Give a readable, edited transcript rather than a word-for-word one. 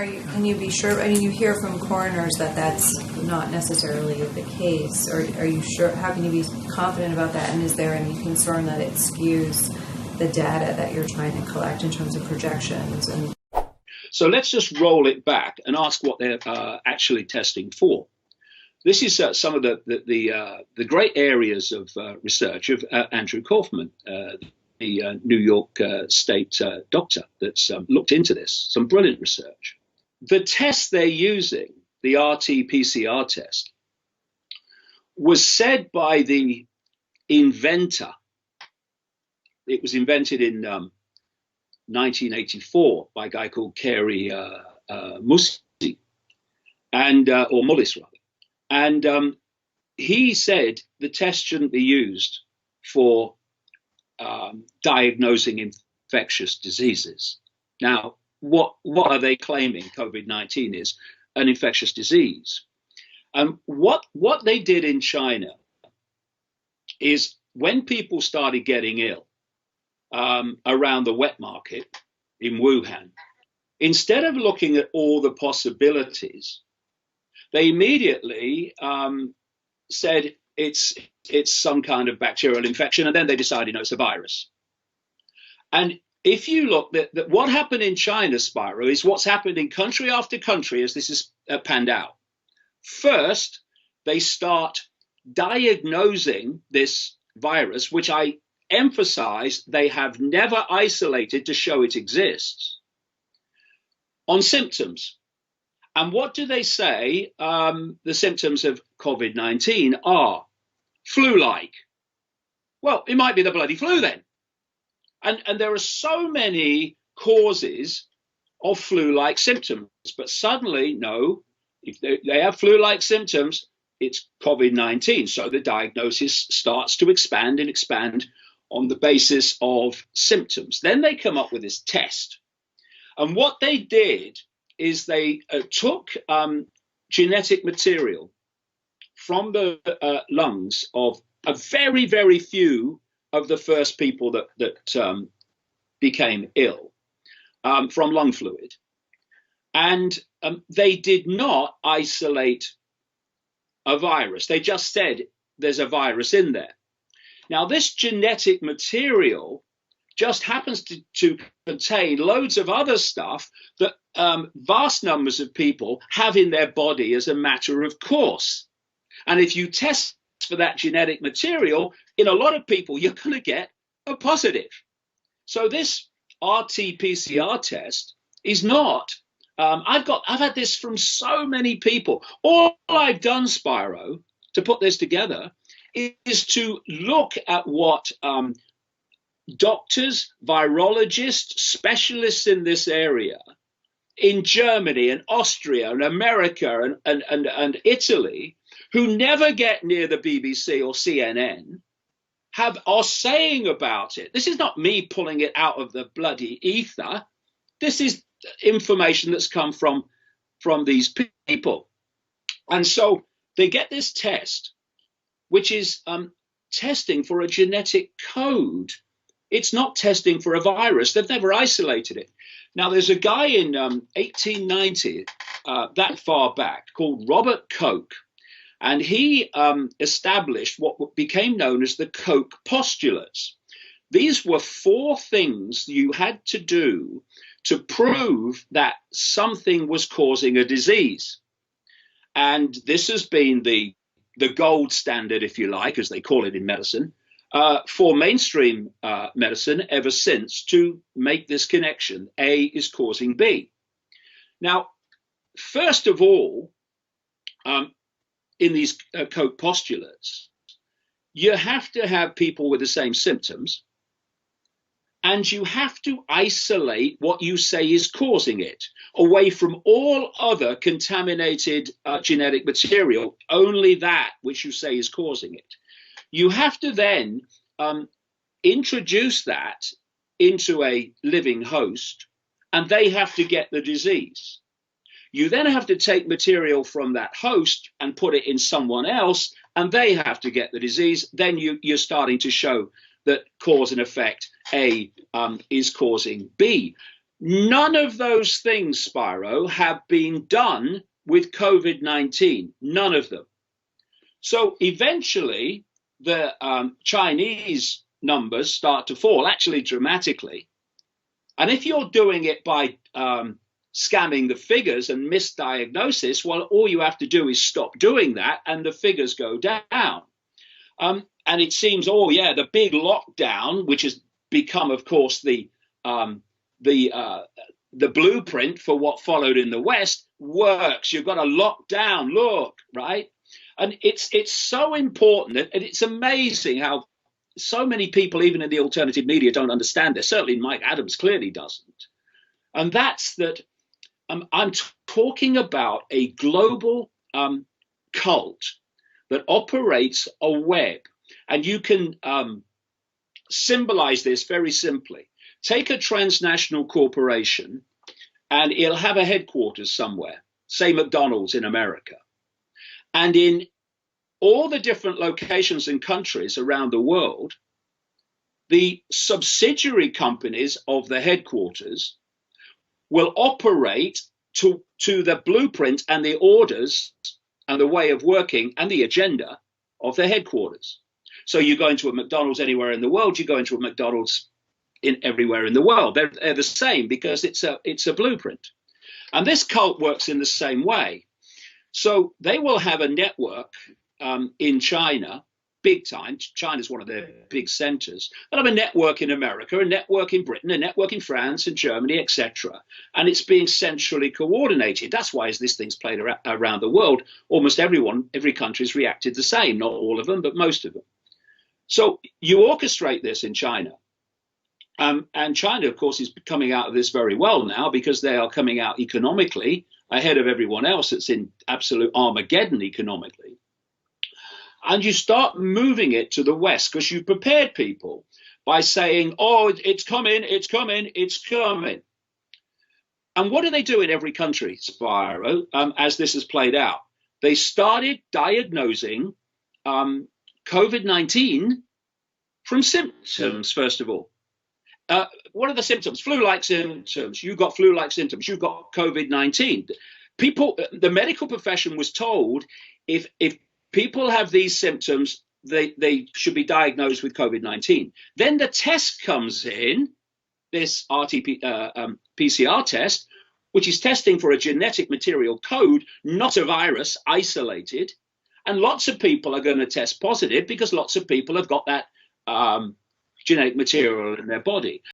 Can you be sure? I mean, you hear from coroners that that's not necessarily the case. Or are you sure? How can you be confident about that? And is there any concern that it skews the data that you're trying to collect in terms of projections? And so let's just roll it back and ask what they're actually testing for. This is some of the great areas of research of Andrew Kaufman, the New York State doctor that's looked into this. Some brilliant research. The test they're using, the RT-PCR test, was said by the inventor. It was invented in 1984 by a guy called Carey Mullis, or Mullis rather. And he said the test shouldn't be used for diagnosing infectious diseases. Now, what are they claiming COVID-19 is? An infectious disease. What they did in China is when people started getting ill around the wet market in Wuhan, instead of looking at all the possibilities, they immediately said it's some kind of bacterial infection, and then they decided, no, it's a virus. And if you look at what happened in China, Spiro, is what's happened in country after country as this is panned out. First, they start diagnosing this virus, which I emphasize they have never isolated to show it exists, on symptoms. And what do they say the symptoms of COVID-19 are? Flu-like. Well, it might be the bloody flu then. And there are so many causes of flu-like symptoms, but suddenly, no, if they have flu-like symptoms, it's COVID-19. So the diagnosis starts to expand and expand on the basis of symptoms. Then they come up with this test. And what they did is they took genetic material from the lungs of a very, very few of the first people that became ill from lung fluid. And they did not isolate a virus. They just said there's a virus in there. Now, this genetic material just happens to contain loads of other stuff that vast numbers of people have in their body as a matter of course. And if you test for that genetic material, in a lot of people, you're going to get a positive. So this RT-PCR test is not, I've had this from so many people. All I've done, Spiro, to put this together is to look at what doctors, virologists, specialists in this area in Germany and Austria and America and Italy, who never get near the BBC or CNN, are saying about it. This is not me pulling it out of the bloody ether. This is information that's come from these people. And so they get this test, which is testing for a genetic code. It's not testing for a virus. They've never isolated it. Now, there's a guy in 1890, that far back, called Robert Koch, and he established what became known as the Koch postulates. These were 4 things you had to do to prove that something was causing a disease. And this has been the gold standard, if you like, as they call it in medicine, for mainstream medicine ever since, to make this connection. A is causing B. Now, first of all, in these Koch postulates, you have to have people with the same symptoms, and you have to isolate what you say is causing it away from all other contaminated genetic material, only that which you say is causing it. You have to then introduce that into a living host, and they have to get the disease. You then have to take material from that host and put it in someone else, and they have to get the disease. Then you're starting to show that cause and effect, A is causing B. None of those things, Spiro, have been done with COVID-19. None of them. So eventually, the Chinese numbers start to fall, actually dramatically. And if you're doing it by scamming the figures and misdiagnosis, well, all you have to do is stop doing that and the figures go down. And it seems, oh yeah, the big lockdown, which has become, of course, the blueprint for what followed in the West, works. You've got to lock down, look, right? And it's so important, and it's amazing how so many people, even in the alternative media, don't understand this. Certainly Mike Adams clearly doesn't. And that's that I'm talking about a global cult that operates a web. And you can symbolize this very simply. Take a transnational corporation and it'll have a headquarters somewhere, say McDonald's in America. And in all the different locations and countries around the world, the subsidiary companies of the headquarters will operate to the blueprint and the orders and the way of working and the agenda of the headquarters. So you go into a McDonald's anywhere in the world, you go into a McDonald's in everywhere in the world. They're the same because it's a blueprint. And this cult works in the same way. So they will have a network in China, big time. China's one of their big centers. They'll have a network in America, a network in Britain, a network in France and Germany, etc. And it's being centrally coordinated. That's why, as this thing's played around the world, almost every country's reacted the same. Not all of them, but most of them. So you orchestrate this in China. And China, of course, is coming out of this very well now because they are coming out economically ahead of everyone else that's in absolute Armageddon economically. And you start moving it to the West because you prepared people by saying, oh, it's coming, it's coming, it's coming. And what do they do in every country, Spiro, as this has played out? They started diagnosing COVID-19 from symptoms, first of all. What are the symptoms? Flu-like symptoms. You've got flu-like symptoms. You've got COVID-19. People, the medical profession was told if people have these symptoms, they should be diagnosed with COVID-19. Then the test comes in, this PCR test, which is testing for a genetic material code, not a virus, isolated. And lots of people are going to test positive because lots of people have got that genetic material in their body.